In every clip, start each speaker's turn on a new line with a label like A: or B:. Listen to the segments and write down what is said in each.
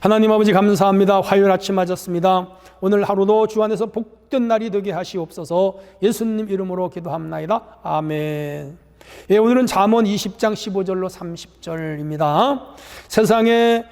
A: 하나님 아버지 감사합니다. 화요일 아침 맞았습니다. 오늘 하루도 주 안에서 복된 날이 되게 하시옵소서. 예수님 이름으로 기도합나이다. 아멘. 예, 오늘은 잠언 20장 15절로 30절입니다. 세상에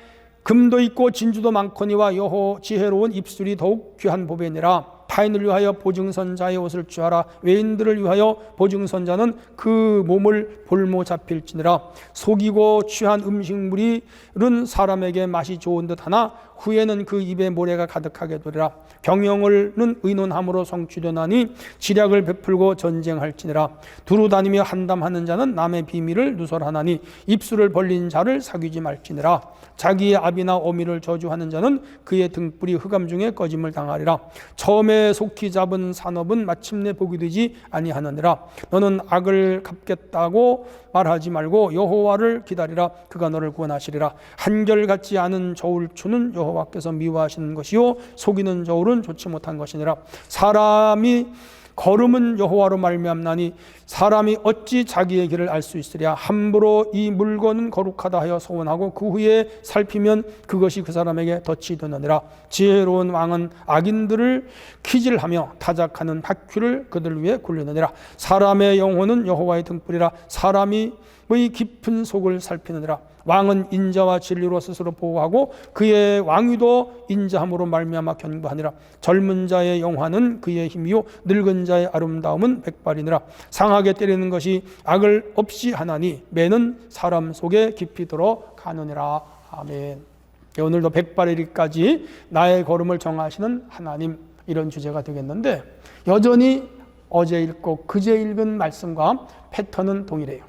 A: 금도 있고 진주도 많거니와 여호 지혜로운 입술이 더욱 귀한 보배니라. 타인을 위하여 보증선자의 옷을 취하라. 외인들을 위하여 보증선자는 그 몸을 볼모 잡힐지니라. 속이고 취한 음식물은 사람에게 맛이 좋은 듯하나 후에는 그 입에 모래가 가득하게 되리라. 경영을는 의논함으로 성취되나니 지략을 베풀고 전쟁할지니라. 두루 다니며 한담하는 자는 남의 비밀을 누설하나니 입술을 벌린 자를 사귀지 말지니라. 자기의 아비나 어미를 저주하는 자는 그의 등불이 흑암 중에 꺼짐을 당하리라. 처음에 속히 잡은 산업은 마침내 복이 되지 아니하느니라. 너는 악을 갚겠다고 말하지 말고 여호와를 기다리라. 그가 너를 구원하시리라. 한결같지 않은 저울추는 여호와께서 미워하시는 것이요 속이는 저울은 좋지 못한 것이니라. 사람이 걸음은 여호와로 말미암나니 사람이 어찌 자기의 길을 알 수 있으랴. 함부로 이 물건은 거룩하다 하여 소원하고 그 후에 살피면 그것이 그 사람에게 덫이 되느니라. 지혜로운 왕은 악인들을 키질하며 타작하는 바퀴를 그들 위에 굴리느니라. 사람의 영혼은 여호와의 등불이라. 사람의 깊은 속을 살피느니라. 왕은 인자와 진리로 스스로 보호하고 그의 왕위도 인자함으로 말미암아 견고하니라. 젊은 자의 영화는 그의 힘이요 늙은 자의 아름다움은 백발이니라. 상하게 때리는 것이 악을 없이 하나니 매는 사람 속에 깊이 들어가느니라. 아멘. 오늘도 백발이리까지 나의 걸음을 정하시는 하나님, 이런 주제가 되겠는데 여전히 어제 읽고 그제 읽은 말씀과 패턴은 동일해요.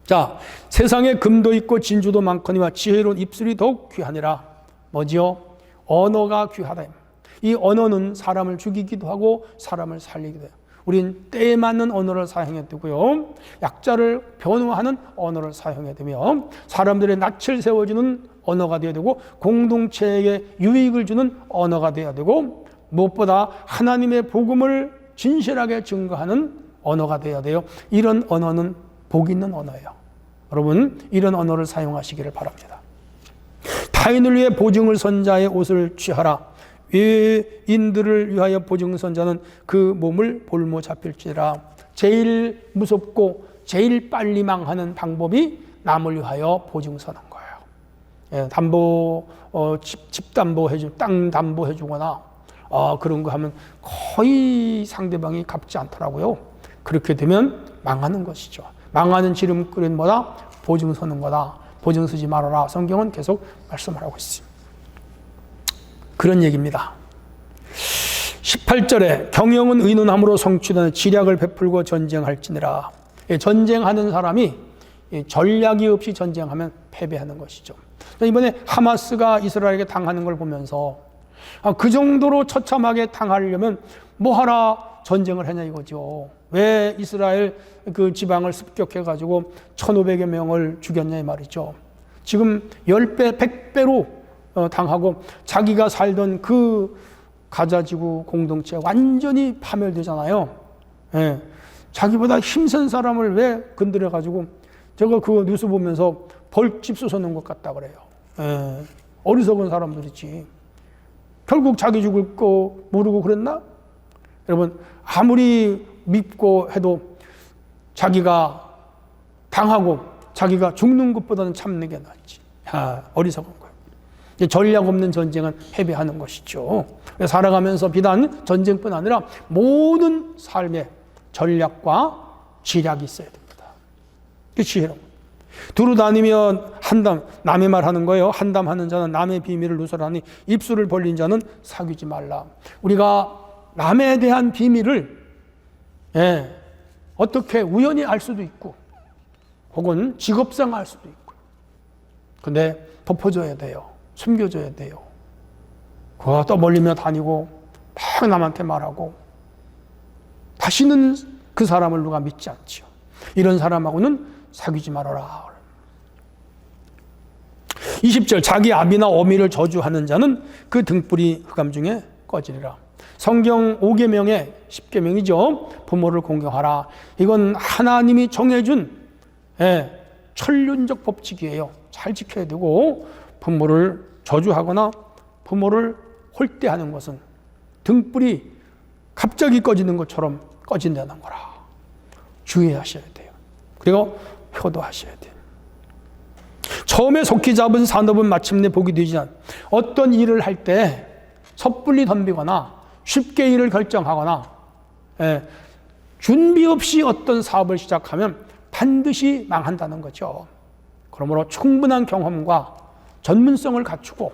A: 자, 세상에 금도 있고 진주도 많거니와 지혜로운 입술이 더욱 귀하니라. 뭐지요? 언어가 귀하다. 이 언어는 사람을 죽이기도 하고 사람을 살리기도 해요. 우린 때에 맞는 언어를 사용해야 되고요. 약자를 변호하는 언어를 사용해야 되며 사람들의 낯을 세워주는 언어가 되어야 되고 공동체에게 유익을 주는 언어가 되어야 되고 무엇보다 하나님의 복음을 진실하게 증거하는 언어가 되어야 돼요. 이런 언어는 복 있는 언어예요. 여러분, 이런 언어를 사용하시기를 바랍니다. 타인을 위해 보증을 선자의 옷을 취하라. 외인들을 위하여 보증 선자는 그 몸을 볼모 잡힐지라. 제일 무섭고 제일 빨리 망하는 방법이 남을 위하여 보증 서는 거예요. 예, 담보, 집 담보해주고 땅 담보해주거나 그런 거 하면 거의 상대방이 갚지 않더라고요. 그렇게 되면 망하는 것이죠. 망하는 지름길은 뭐다? 보증 서는 거다. 보증 서지 말아라. 성경은 계속 말씀을 하고 있습니다. 그런 얘기입니다. 18절에 경영은 의논함으로 성취되는 지략을 베풀고 전쟁할지니라. 전쟁하는 사람이 전략이 없이 전쟁하면 패배하는 것이죠. 이번에 하마스가 이스라엘에게 당하는 걸 보면서 그 정도로 처참하게 당하려면 뭐하라 전쟁을 하냐 이거죠. 왜 이스라엘 그 지방을 습격해가지고 1,500여 명을 죽였냐 이 말이죠. 지금 10배, 100배로 당하고 자기가 살던 그 가자지구 공동체 완전히 파멸되잖아요. 예. 자기보다 힘센 사람을 왜 건드려가지고 제가 그 뉴스 보면서 벌집 쏘서는 것 같다 그래요. 예. 어리석은 사람들이지. 결국 자기 죽을 거 모르고 그랬나? 여러분, 아무리 믿고 해도 자기가 당하고 자기가 죽는 것보다는 참는 게 낫지. 어리석은 거예요. 전략 없는 전쟁은 패배하는 것이죠. 살아가면서 비단 전쟁뿐 아니라 모든 삶에 전략과 지략이 있어야 됩니다. 그 지혜로운. 두루 다니며 한담, 남의 말 하는 거예요. 한담하는 자는 남의 비밀을 누설하니 입술을 벌린 자는 사귀지 말라. 우리가 남에 대한 비밀을 어떻게 우연히 알 수도 있고 혹은 직업상 알 수도 있고 근데 덮어줘야 돼요. 숨겨줘야 돼요. 그거 떠벌리며 다니고 막 남한테 말하고 다시는 그 사람을 누가 믿지 않죠. 이런 사람하고는 사귀지 말아라. 20절 자기 아비나 어미를 저주하는 자는 그 등불이 흑암 중에 꺼지리라. 성경 5계명의 10계명이죠. 부모를 공경하라. 이건 하나님이 정해준 천륜적 법칙이에요. 잘 지켜야 되고 부모를 저주하거나 부모를 홀대하는 것은 등불이 갑자기 꺼지는 것처럼 꺼진다는 거라. 주의하셔야 돼요. 그리고 효도하셔야 돼요. 처음에 속히 잡은 산업은 마침내 복이 되지 않아. 어떤 일을 할 때 섣불리 덤비거나 쉽게 일을 결정하거나 준비 없이 어떤 사업을 시작하면 반드시 망한다는 거죠. 그러므로 충분한 경험과 전문성을 갖추고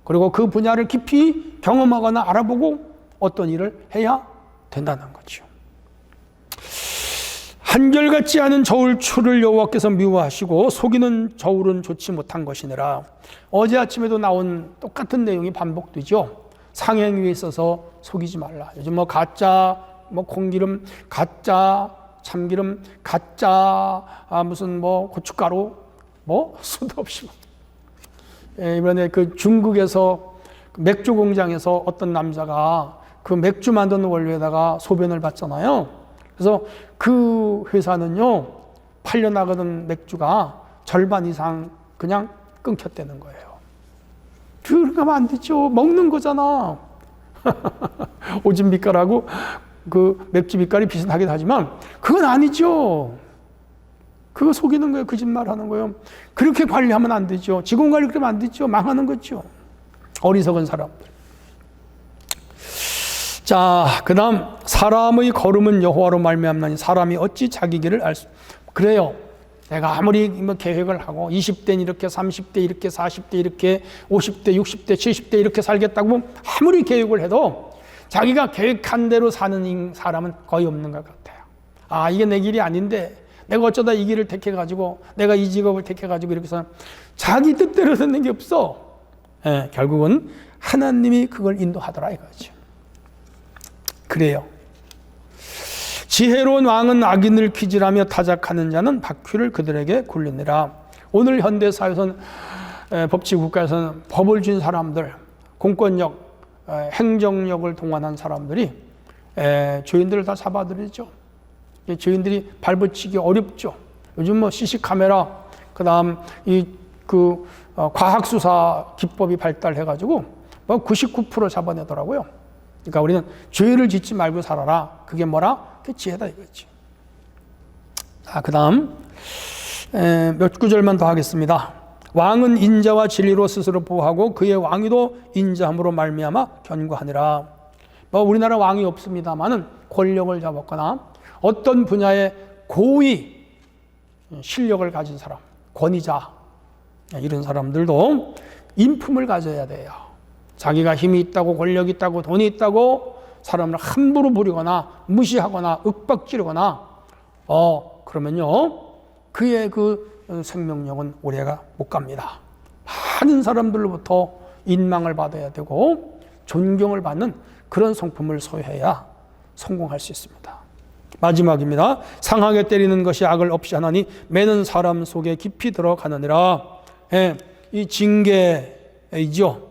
A: 그리고 그 분야를 깊이 경험하거나 알아보고 어떤 일을 해야 된다는 거죠. 한결같지 않은 저울추를 여호와께서 미워하시고 속이는 저울은 좋지 못한 것이니라. 어제 아침에도 나온 똑같은 내용이 반복되죠. 상행 위에 있어서 속이지 말라. 요즘 가짜 콩기름, 가짜 참기름, 가짜 무슨 고춧가루 수도 없이. 이번에 그 중국에서 맥주 공장에서 어떤 남자가 그 맥주 만드는 원료에다가 소변을 봤잖아요. 그래서 그 회사는요, 팔려나가던 맥주가 절반 이상 그냥 끊겼다는 거예요. 그렇게 하면 안 되죠. 먹는 거잖아. 오줌 빛깔하고 그 맥주 빛깔이 비슷하긴 하지만 그건 아니죠. 그거 속이는 거예요. 거짓말 하는 거예요. 그렇게 관리하면 안 되죠. 직원 관리 그러면 안 되죠. 망하는 거죠. 어리석은 사람들. 자, 그 다음 사람의 걸음은 여호와로 말미암나니 사람이 어찌 자기 길을 알 수. 그래요. 내가 아무리 계획을 하고 20대는 이렇게, 30대 이렇게, 40대 이렇게, 50대, 60대, 70대 이렇게 살겠다고 아무리 계획을 해도 자기가 계획한 대로 사는 사람은 거의 없는 것 같아요. 아, 이게 내 길이 아닌데 내가 어쩌다 이 길을 택해가지고 내가 이 직업을 택해가지고 이렇게 해서 자기 뜻대로 되는 게 없어. 결국은 하나님이 그걸 인도하더라 이거죠. 그래요. 지혜로운 왕은 악인을 기질하며 타작하는 자는 바퀴를 그들에게 굴리니라. 오늘 현대사회에서는 법치국가에서는 법을 준 사람들, 공권력, 행정력을 동원한 사람들이 죄인들을 다 잡아들이죠. 죄인들이 발붙이기 어렵죠. 요즘 CC 카메라, 그다음 과학 수사 기법이 발달해가지고 99% 잡아내더라고요. 그러니까 우리는 죄를 짓지 말고 살아라. 그게 뭐라? 그게 지혜다 이거지. 자, 그다음 몇 구절만 더 하겠습니다. 왕은 인자와 진리로 스스로 보호하고 그의 왕위도 인자함으로 말미암아 견고하니라. 우리나라 왕이 없습니다만은 권력을 잡았거나 어떤 분야에 고위 실력을 가진 사람, 권위자 이런 사람들도 인품을 가져야 돼요. 자기가 힘이 있다고 권력이 있다고 돈이 있다고 사람을 함부로 부리거나 무시하거나 윽박지르거나 그러면요 그의 그 생명력은 오래가 못 갑니다. 많은 사람들로부터 인망을 받아야 되고 존경을 받는 그런 성품을 소유해야 성공할 수 있습니다. 마지막입니다. 상하게 때리는 것이 악을 없이 하나니 매는 사람 속에 깊이 들어가느니라. 이 징계이죠.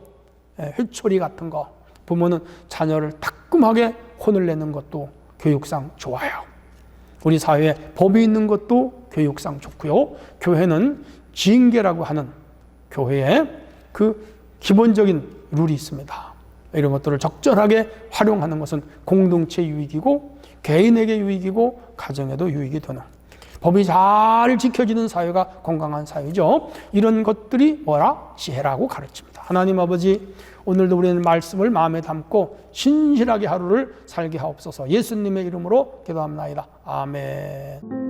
A: 회초리 같은 거. 부모는 자녀를 따끔하게 혼을 내는 것도 교육상 좋아요. 우리 사회에 법이 있는 것도 교육상 좋고요. 교회는 징계라고 하는 교회에 그 기본적인 룰이 있습니다. 이런 것들을 적절하게 활용하는 것은 공동체 유익이고 개인에게 유익이고 가정에도 유익이 되는 법이 잘 지켜지는 사회가 건강한 사회죠. 이런 것들이 뭐라? 지혜라고 가르칩니다. 하나님 아버지, 오늘도 우리는 말씀을 마음에 담고 신실하게 하루를 살게 하옵소서. 예수님의 이름으로 기도합나이다. 아멘.